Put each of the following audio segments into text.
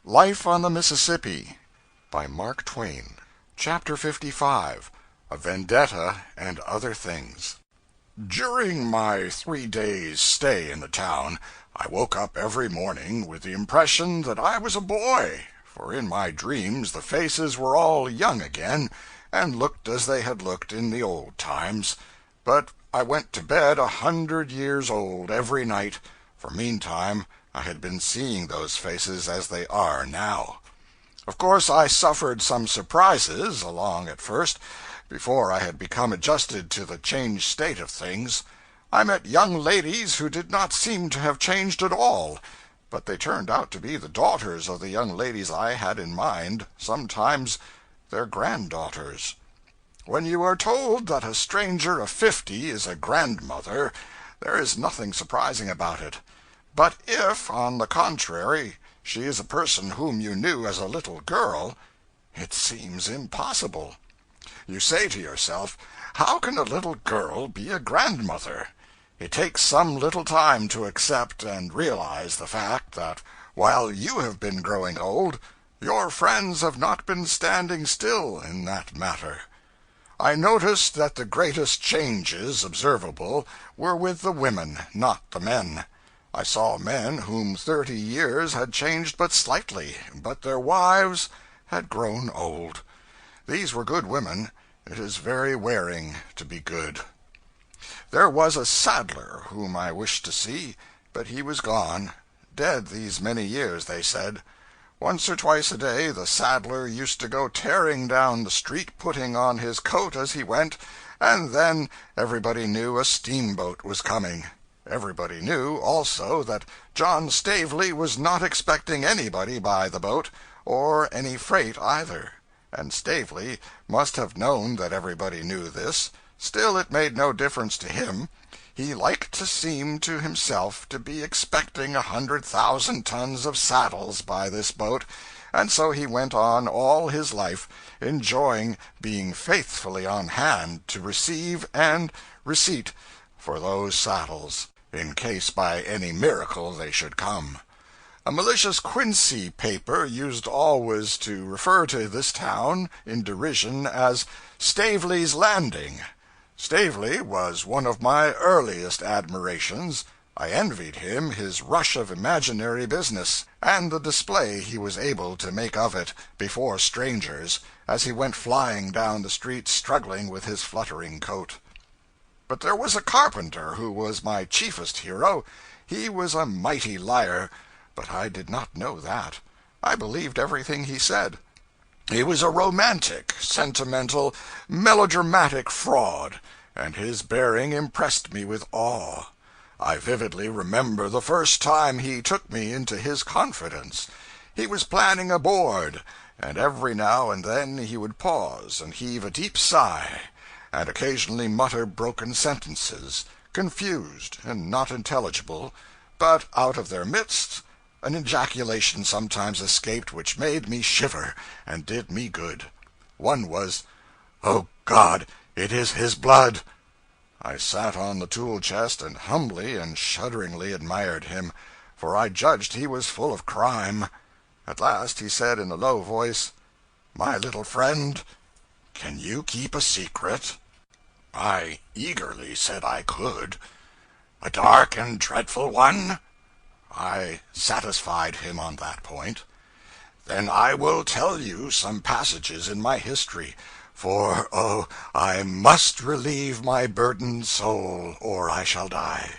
Life on the Mississippi by Mark Twain. Chapter 55. A Vendetta and Other Things. During my 3 days' stay in the town, I woke up every morning with the impression that I was a boy, for in my dreams the faces were all young again, and looked as they had looked in the old times. But I went to bed 100 years old every night, for meantime I had been seeing those faces as they are now. Of course I suffered some surprises along at first, before I had become adjusted to the changed state of things. I met young ladies who did not seem to have changed at all, but they turned out to be the daughters of the young ladies I had in mind, sometimes their granddaughters. When you are told that a stranger of 50 is a grandmother, there is nothing surprising about it. But if, on the contrary, she is a person whom you knew as a little girl, it seems impossible. You say to yourself, how can a little girl be a grandmother? It takes some little time to accept and realize the fact that while you have been growing old, your friends have not been standing still in that matter. I noticed that the greatest changes observable were with the women, not the men. I saw men whom 30 years had changed but slightly, but their wives had grown old. These were good women. It is very wearing to be good. There was a saddler whom I wished to see, but he was gone, dead these many years, they said. Once or twice a day the saddler used to go tearing down the street, putting on his coat as he went, and then everybody knew a steamboat was coming. Everybody knew, also, that John Stavely was not expecting anybody by the boat, or any freight either. And Stavely must have known that everybody knew this. Still, it made no difference to him. He liked to seem to himself to be expecting 100,000 tons of saddles by this boat, and so he went on all his life, enjoying being faithfully on hand to receive and receipt for those saddles, in case by any miracle they should come. A malicious Quincy paper used always to refer to this town in derision as Stavely's Landing. Stavely was one of my earliest admirations. I envied him his rush of imaginary business, and the display he was able to make of it before strangers, as he went flying down the street struggling with his fluttering coat. But there was a carpenter who was my chiefest hero. He was a mighty liar, but I did not know that. I believed everything he said. He was a romantic, sentimental, melodramatic fraud, and his bearing impressed me with awe. I vividly remember the first time he took me into his confidence. He was planning a board, and every now and then he would pause and heave a deep sigh, and occasionally mutter broken sentences, confused and not intelligible, but out of their midst an ejaculation sometimes escaped which made me shiver and did me good. One was, "Oh God, it is his blood!" I sat on the tool chest and humbly and shudderingly admired him, for I judged he was full of crime. At last he said in a low voice, "My little friend, can you keep a secret?" I eagerly said I could. "A dark and dreadful one?" I satisfied him on that point. "Then I will tell you some passages in my history, for, oh, I must relieve my burdened soul, or I shall die."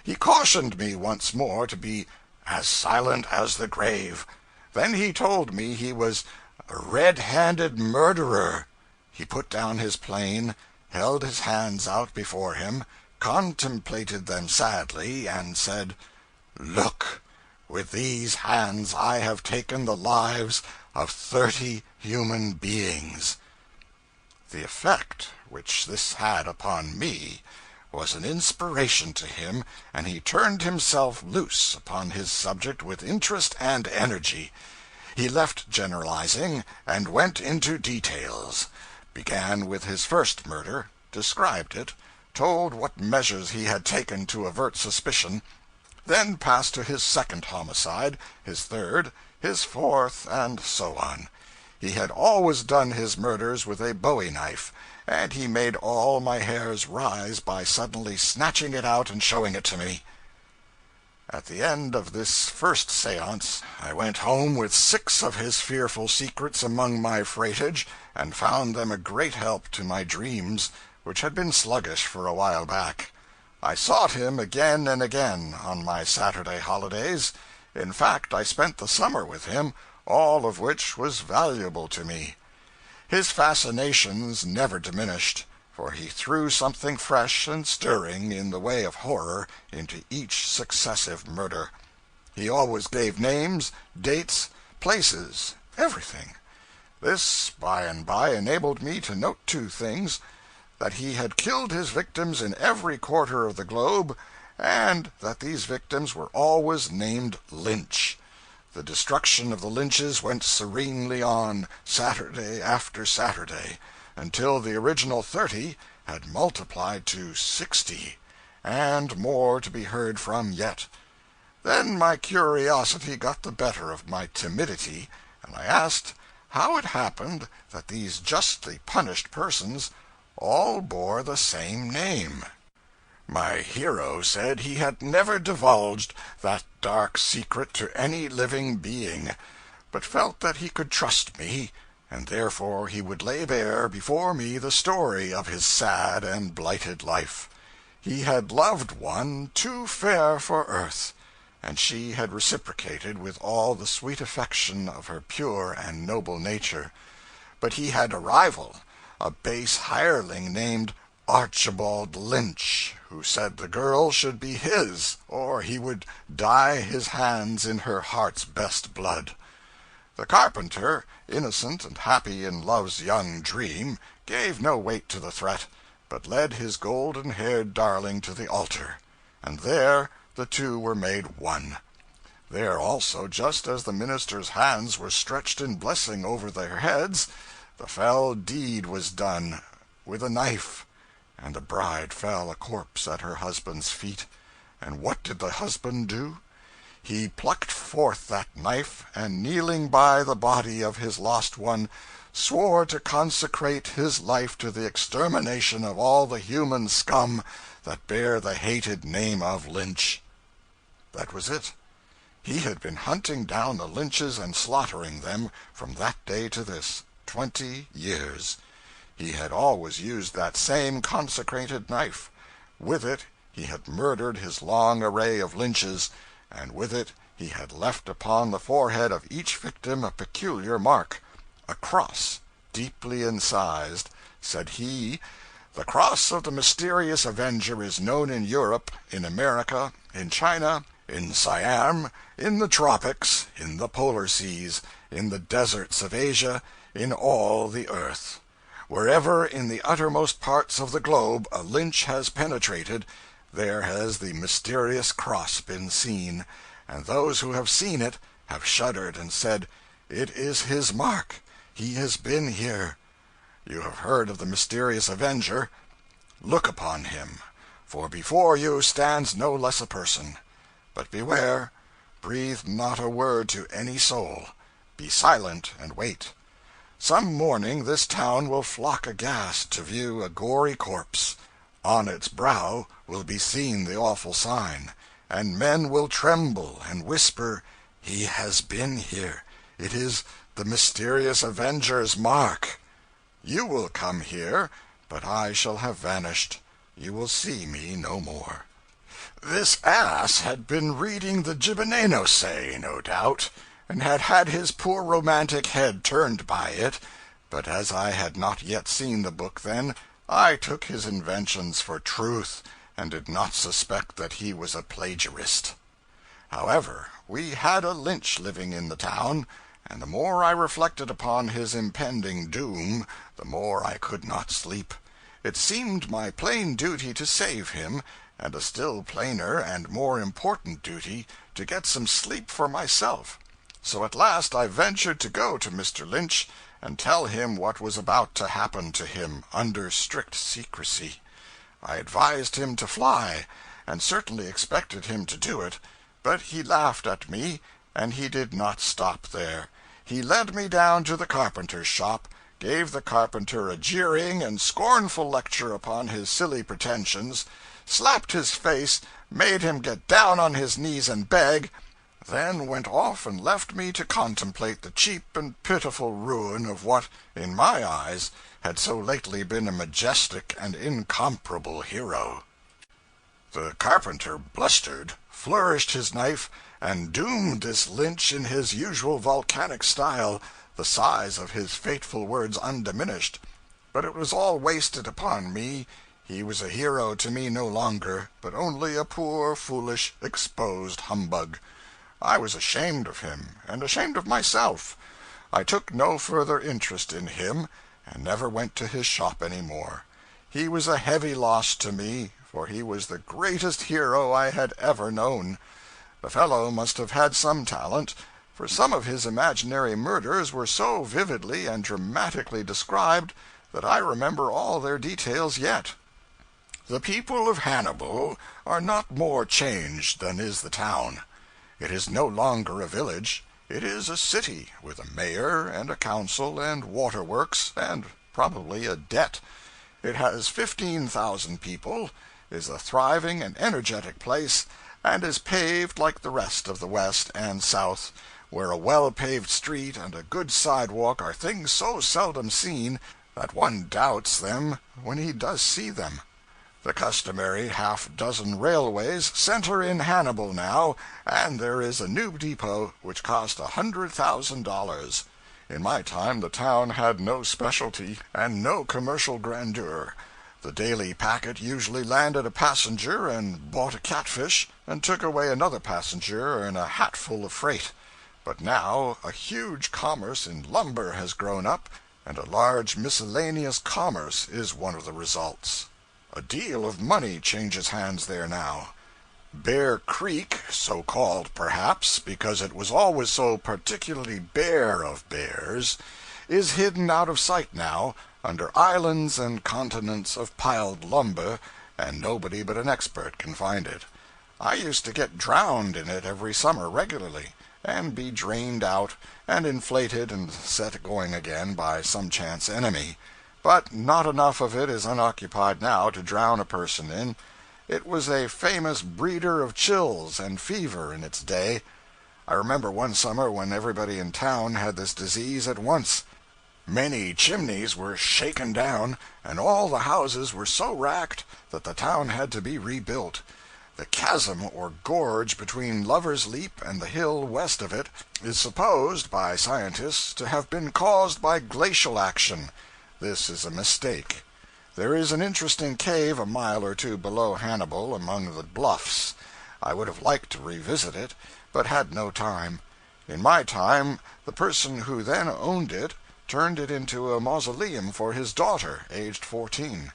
He cautioned me once more to be as silent as the grave. Then he told me he was a red-handed murderer. He put down his plane, held his hands out before him, contemplated them sadly, and said, "Look, with these hands I have taken the lives of 30 human beings." The effect which this had upon me was an inspiration to him, and he turned himself loose upon his subject with interest and energy. He left generalizing and went into details, began with his first murder, described it, told what measures he had taken to avert suspicion, then passed to his second homicide, his third, his fourth, and so on. He had always done his murders with a bowie knife, and he made all my hairs rise by suddenly snatching it out and showing it to me. At the end of this first seance, I went home with 6 of his fearful secrets among my freightage, and found them a great help to my dreams, which had been sluggish for a while back. I sought him again and again on my Saturday holidays. In fact, I spent the summer with him, all of which was valuable to me. His fascinations never diminished, for he threw something fresh and stirring in the way of horror into each successive murder. He always gave names, dates, places, everything. This, by and by, enabled me to note 2 things: that he had killed his victims in every quarter of the globe, and that these victims were always named Lynch. The destruction of the Lynches went serenely on, Saturday after Saturday, until the original 30 had multiplied to 60, and more to be heard from yet. Then my curiosity got the better of my timidity, and I asked how it happened that these justly punished persons all bore the same name. My hero said he had never divulged that dark secret to any living being, but felt that he could trust me, and therefore he would lay bare before me the story of his sad and blighted life. He had loved one too fair for earth, and she had reciprocated with all the sweet affection of her pure and noble nature. But he had a rival, a base hireling named Archibald Lynch, who said the girl should be his, or he would dye his hands in her heart's best blood. The carpenter, innocent and happy in love's young dream, gave no weight to the threat, but led his golden-haired darling to the altar, and there the 2 were made one. There also, just as the minister's hands were stretched in blessing over their heads, the fell deed was done with a knife, and the bride fell a corpse at her husband's feet. And what did the husband do? He plucked forth that knife, and kneeling by the body of his lost one, swore to consecrate his life to the extermination of all the human scum that bear the hated name of Lynch. That was it. He had been hunting down the Lynches and slaughtering them from that day to this, 20 years. He had always used that same consecrated knife. With it he had murdered his long array of Lynches, and with it he had left upon the forehead of each victim a peculiar mark, a cross, deeply incised. Said he, "The cross of the mysterious avenger is known in Europe, in America, in China, in Siam, in the tropics, in the polar seas, in the deserts of Asia, in all the earth. Wherever in the uttermost parts of the globe a Lynch has penetrated, there has the mysterious cross been seen, and those who have seen it have shuddered and said, 'It is his mark. He has been here.' You have heard of the mysterious avenger. Look upon him, for before you stands no less a person. But beware, breathe not a word to any soul. Be silent and wait. Some morning this town will flock aghast to view a gory corpse. On its brow will be seen the awful sign, and men will tremble and whisper, 'He has been here. It is the mysterious avenger's mark.' You will come here, but I shall have vanished. You will see me no more." This ass had been reading the Gibbeneno, no doubt, and had had his poor romantic head turned by it, but as I had not yet seen the book then, I took his inventions for truth, and did not suspect that he was a plagiarist. However, we had a Lynch living in the town, and the more I reflected upon his impending doom, the more I could not sleep. It seemed my plain duty to save him, and a still plainer and more important duty to get some sleep for myself. So at last I ventured to go to Mr. Lynch and tell him what was about to happen to him, under strict secrecy. I advised him to fly, and certainly expected him to do it, but he laughed at me, and he did not stop there. He led me down to the carpenter's shop, gave the carpenter a jeering and scornful lecture upon his silly pretensions, slapped his face, made him get down on his knees and beg, then went off and left me to contemplate the cheap and pitiful ruin of what, in my eyes, had so lately been a majestic and incomparable hero. The carpenter blustered, flourished his knife, and doomed this Lynch in his usual volcanic style, the size of his fateful words undiminished. But it was all wasted upon me. He was a hero to me no longer, but only a poor, foolish, exposed humbug. I was ashamed of him, and ashamed of myself. I took no further interest in him, and never went to his shop any more. He was a heavy loss to me, for he was the greatest hero I had ever known. The fellow must have had some talent, for some of his imaginary murders were so vividly and dramatically described that I remember all their details yet. The people of Hannibal are not more changed than is the town. It is no longer a village. It is a city, with a mayor and a council and waterworks and probably a debt. It has 15,000 people, is a thriving and energetic place, and is paved like the rest of the West and South, where a well-paved street and a good sidewalk are things so seldom seen that one doubts them when he does see them. The customary half-dozen railways center in Hannibal now, and there is a new depot which cost $100,000. In my time the town had no specialty and no commercial grandeur. The daily packet usually landed a passenger and bought a catfish, and took away another passenger and a hatful of freight. But now a huge commerce in lumber has grown up, and a large miscellaneous commerce is one of the results. A deal of money changes hands there now. Bear Creek, so called perhaps because it was always so particularly bare of bears, is hidden out of sight now, under islands and continents of piled lumber, and nobody but an expert can find it. I used to get drowned in it every summer regularly, and be drained out, and inflated and set going again by some chance enemy. But not enough of it is unoccupied now to drown a person in. It was a famous breeder of chills and fever in its day. I remember one summer when everybody in town had this disease at once. Many chimneys were shaken down, and all the houses were so racked that the town had to be rebuilt. The chasm or gorge between Lover's Leap and the hill west of it is supposed by scientists to have been caused by glacial action. This is a mistake. There is an interesting cave a mile or two below Hannibal among the bluffs. I would have liked to revisit it, but had no time. In my time, the person who then owned it turned it into a mausoleum for his daughter, aged 14.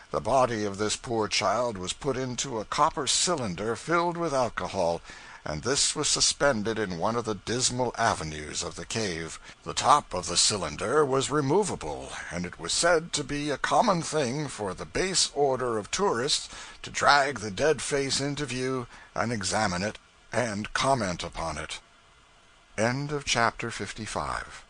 The body of this poor child was put into a copper cylinder filled with alcohol, and this was suspended in one of the dismal avenues of the cave. The top of the cylinder was removable, and it was said to be a common thing for the base order of tourists to drag the dead face into view and examine it and comment upon it. End of chapter 55.